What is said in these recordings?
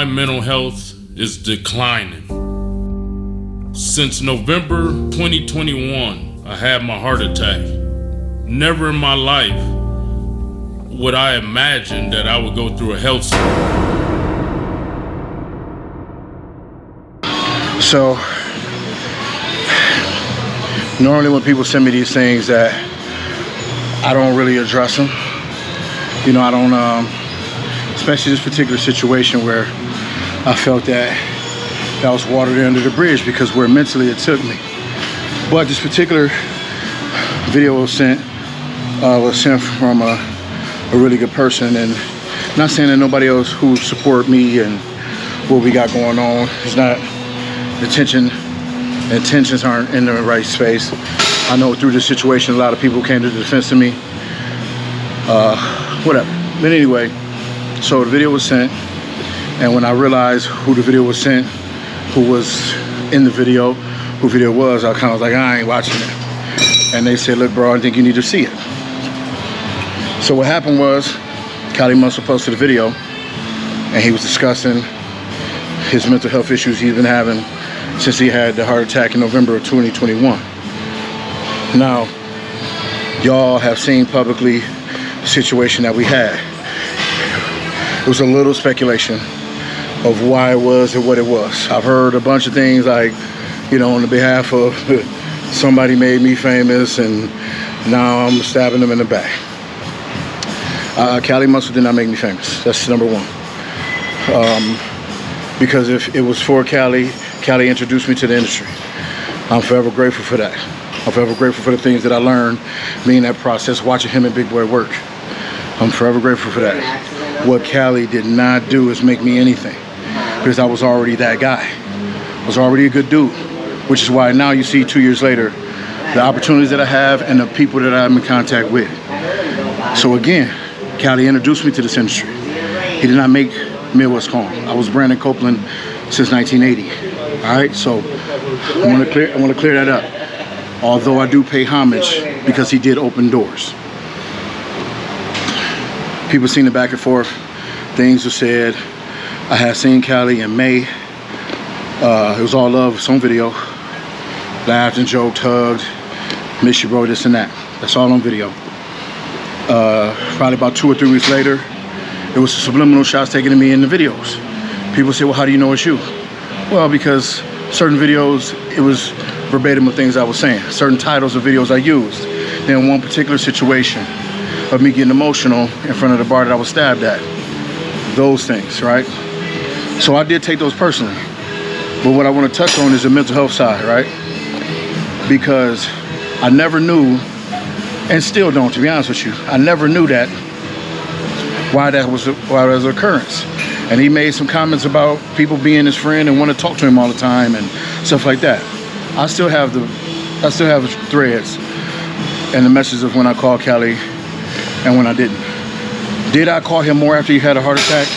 my mental health is declining. Since November 2021, I had my heart attack. Never in my life would I imagine that I would go through a health scare. So, normally when people send me these things that I don't really address them. You know, I don't, especially this particular situation where I felt that was water under the bridge because where mentally it took me. But this particular video was sent from a really good person, and not saying that nobody else who support me and what we got going on is not, intentions aren't in the right space. I know through this situation a lot of people came to the defense of me. Whatever. But anyway, so the video was sent, and when I realized who the video was sent, who was in the video, who video was, I kind of was like, I ain't watching it. And they said, look, bro, I think you need to see it. So what happened was, Cali Muscle posted a video, and he was discussing his mental health issues he's been having since he had the heart attack in November of 2021. Now, y'all have seen publicly the situation that we had. It was a little speculation of why it was and what it was. I've heard a bunch of things like, you know, on the behalf of somebody made me famous and now I'm stabbing them in the back. Cali Muscle did not make me famous. That's number one. Because if it was for Cali introduced me to the industry. I'm forever grateful for that. I'm forever grateful for the things that I learned, me in that process, watching him and Big Boy work. I'm forever grateful for that. What Cali did not do is make me anything, because I was already that guy. I was already a good dude, which is why now you see 2 years later, the opportunities that I have and the people that I'm in contact with. So again, Cali introduced me to this industry. He did not make Midwest Calm. I was Brandon Copeland since 1980. All right, so I want to clear that up. Although I do pay homage because he did open doors. People seen the back and forth. Things were said. I had seen Cali in May. It was all love, some video. Laughed and joked, hugged, miss you, bro, this and that. That's all on video. Probably about 2 or 3 weeks later, it was subliminal shots taken of me in the videos. People say, well, how do you know it's you? Well, because certain videos, it was verbatim of things I was saying. Certain titles of videos I used. Then one particular situation of me getting emotional in front of the bar that I was stabbed at. Those things, right? So I did take those personally. But what I want to touch on is the mental health side, right? Because I never knew, and still don't, to be honest with you, I never knew that, why that was an occurrence. And he made some comments about people being his friend and want to talk to him all the time and stuff like that. I still have the threads and the messages of when I called Cali and when I didn't. Did I call him more after he had a heart attack?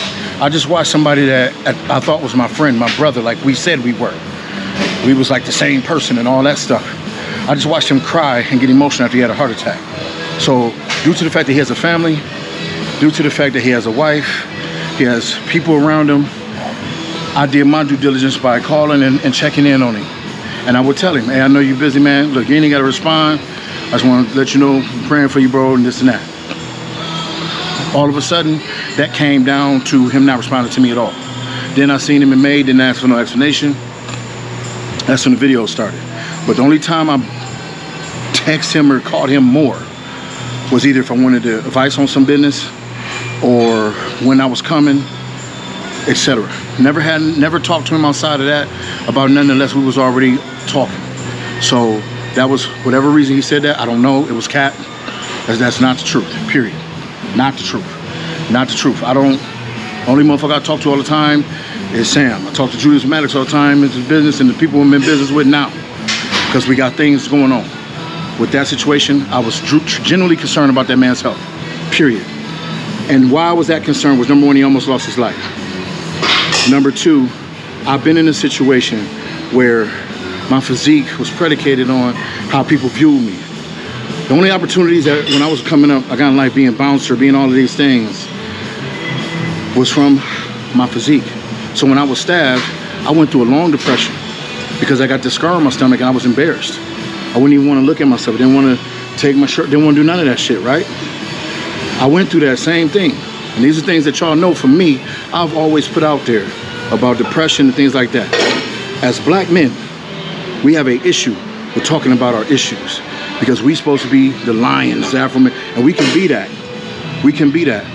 I just watched somebody that I thought was my friend, my brother, like we said we were. We was like the same person and all that stuff. I just watched him cry and get emotional after he had a heart attack. So due to the fact that he has a family, due to the fact that he has a wife, he has people around him, I did my due diligence by calling and checking in on him. And I would tell him, hey, I know you're busy, man. Look, you ain't got to respond. I just want to let you know I'm praying for you, bro, and this and that. All of a sudden, that came down to him not responding to me at all. Then I seen him in May, didn't ask for no explanation. That's when the video started. But the only time I texted him or called him more was either if I wanted the advice on some business or when I was coming, etc. Never talked to him outside of that about nothing unless we was already talking. So that was whatever reason he said that, I don't know. It was cap. That's not the truth, period. Not the truth. Not the truth. Only motherfucker I talk to all the time is Sam. I talk to Julius Maddox all the time. It's his business and the people I'm in business with now. Because we got things going on. With that situation, I was genuinely concerned about that man's health, period. And why I was that concerned was, number one, he almost lost his life. Number two, I've been in a situation where my physique was predicated on how people viewed me. The only opportunities that when I was coming up, I got in life being bouncer, being all of these things, was from my physique. So when I was stabbed, I went through a long depression because I got this scar on my stomach and I was embarrassed. I wouldn't even want to look at myself. I didn't want to take my shirt, didn't want to do none of that shit, right? I went through that same thing. And these are things that y'all know from me, I've always put out there about depression and things like that. As black men, we have an issue with talking about our issues because we supposed to be the lions, the Afro men, and we can be that. We can be that.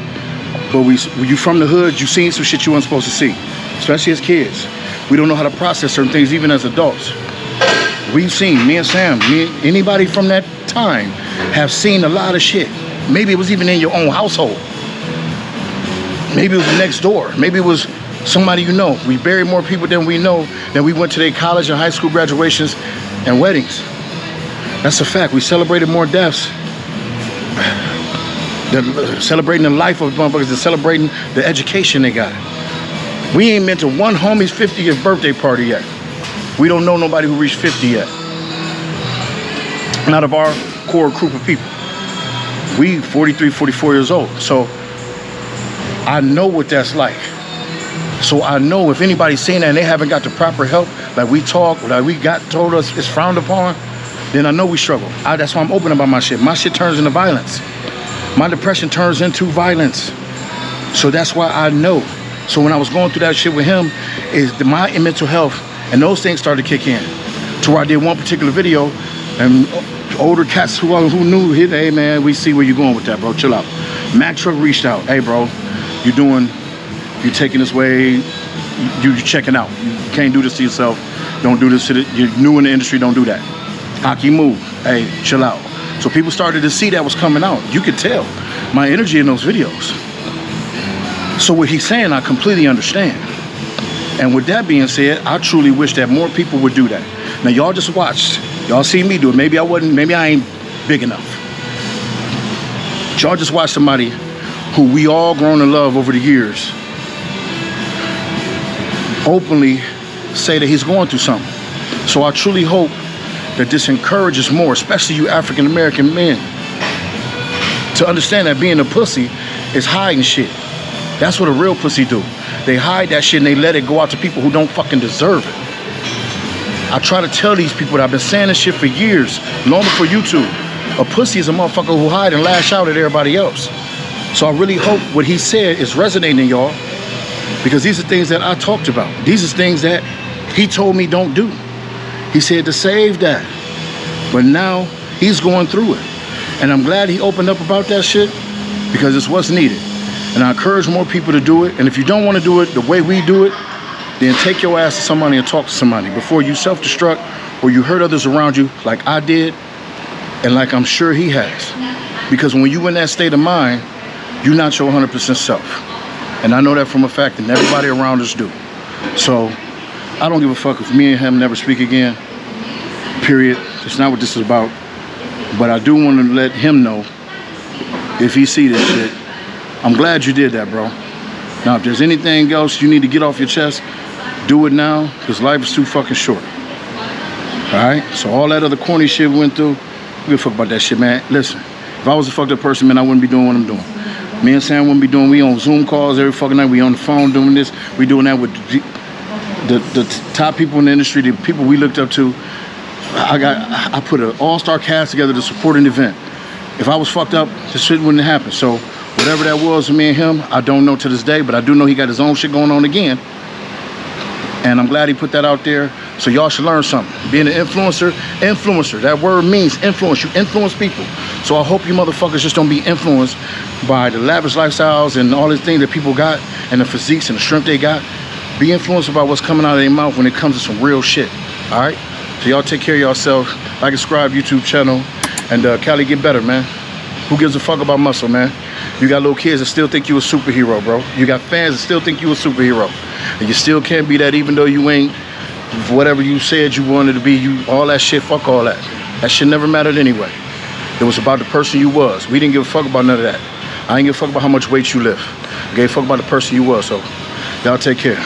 But when you from the hood, you seen some shit you weren't supposed to see, especially as kids. We don't know how to process certain things even as adults. We've seen, me and Sam, anybody from that time have seen a lot of shit. Maybe it was even in your own household. Maybe it was next door. Maybe it was somebody you know. We buried more people than we know, than we went to their college and high school graduations and weddings. That's a fact. We celebrated more deaths. Celebrating the life of motherfuckers and celebrating the education they got. We ain't been to one homie's 50th birthday party yet. We don't know nobody who reached 50 yet. Not of our core group of people. We 43, 44 years old. So I know what that's like. So I know if anybody's saying that and they haven't got the proper help, like we talk, like we got told us it's frowned upon, then I know we struggle. That's why I'm open about my shit. My shit turns into violence. My depression turns into violence. So that's why I know. So when I was going through that shit with him, my mental health and those things started to kick in. To where I did one particular video and older cats who knew, hey man, we see where you're going with that, bro, chill out. Mack Truck reached out, hey bro, you're taking this way, you're checking out. You can't do this to yourself. Don't do this to you're new in the industry, don't do that. Hockey move, hey, chill out. So people started to see that was coming out. You could tell my energy in those videos. So what he's saying, I completely understand. And with that being said, I truly wish that more people would do that. Now y'all just watched. Y'all see me do it. Maybe I ain't big enough. Y'all just watched somebody who we all grown to love over the years openly say that he's going through something. So I truly hope that this encourages more, especially you African American men, to understand that being a pussy is hiding shit. That's what a real pussy do. They hide that shit and they let it go out to people who don't fucking deserve it. I try to tell these people that I've been saying this shit for years, long before YouTube. A pussy is a motherfucker who hide and lash out at everybody else. So I really hope what he said is resonating, y'all, because these are things that I talked about. These are things that he told me don't do. He said to save that. But now he's going through it. And I'm glad he opened up about that shit because it's what's needed. And I encourage more people to do it. And if you don't want to do it the way we do it, then take your ass to somebody and talk to somebody before you self-destruct or you hurt others around you like I did and like I'm sure he has. Because when you in that state of mind, you're not your 100% self. And I know that from a fact, and everybody around us do. So I don't give a fuck if me and him never speak again, period. It's not what this is about. But I do want to let him know, if he see this shit, I'm glad you did that, bro. Now, if there's anything else you need to get off your chest, do it now, because life is too fucking short. All right? So all that other corny shit we went through, we give a fuck about that shit, man. Listen, if I was a fucked up person, man, I wouldn't be doing what I'm doing. Me and Sam wouldn't be doing, we on Zoom calls every fucking night. We on the phone doing this. We doing that with the top people in the industry, the people we looked up to. I put an all-star cast together to support an event. If I was fucked up, this shit wouldn't happen. So whatever that was with me and him, I don't know to this day, but I do know he got his own shit going on again. And I'm glad he put that out there. So y'all should learn something. Being an influencer, that word means influence. You influence people. So I hope you motherfuckers just don't be influenced by the lavish lifestyles and all these things that people got and the physiques and the strength they got. Be influenced by what's coming out of their mouth when it comes to some real shit. All right? So y'all take care of yourself. Like, subscribe YouTube channel. And Cali, get better, man. Who gives a fuck about muscle, man? You got little kids that still think you a superhero, bro. You got fans that still think you a superhero. And you still can't be that even though you ain't whatever you said you wanted to be. You all that shit, fuck all that. That shit never mattered anyway. It was about the person you was. We didn't give a fuck about none of that. I didn't give a fuck about how much weight you lift. I gave a fuck about the person you was. So y'all take care.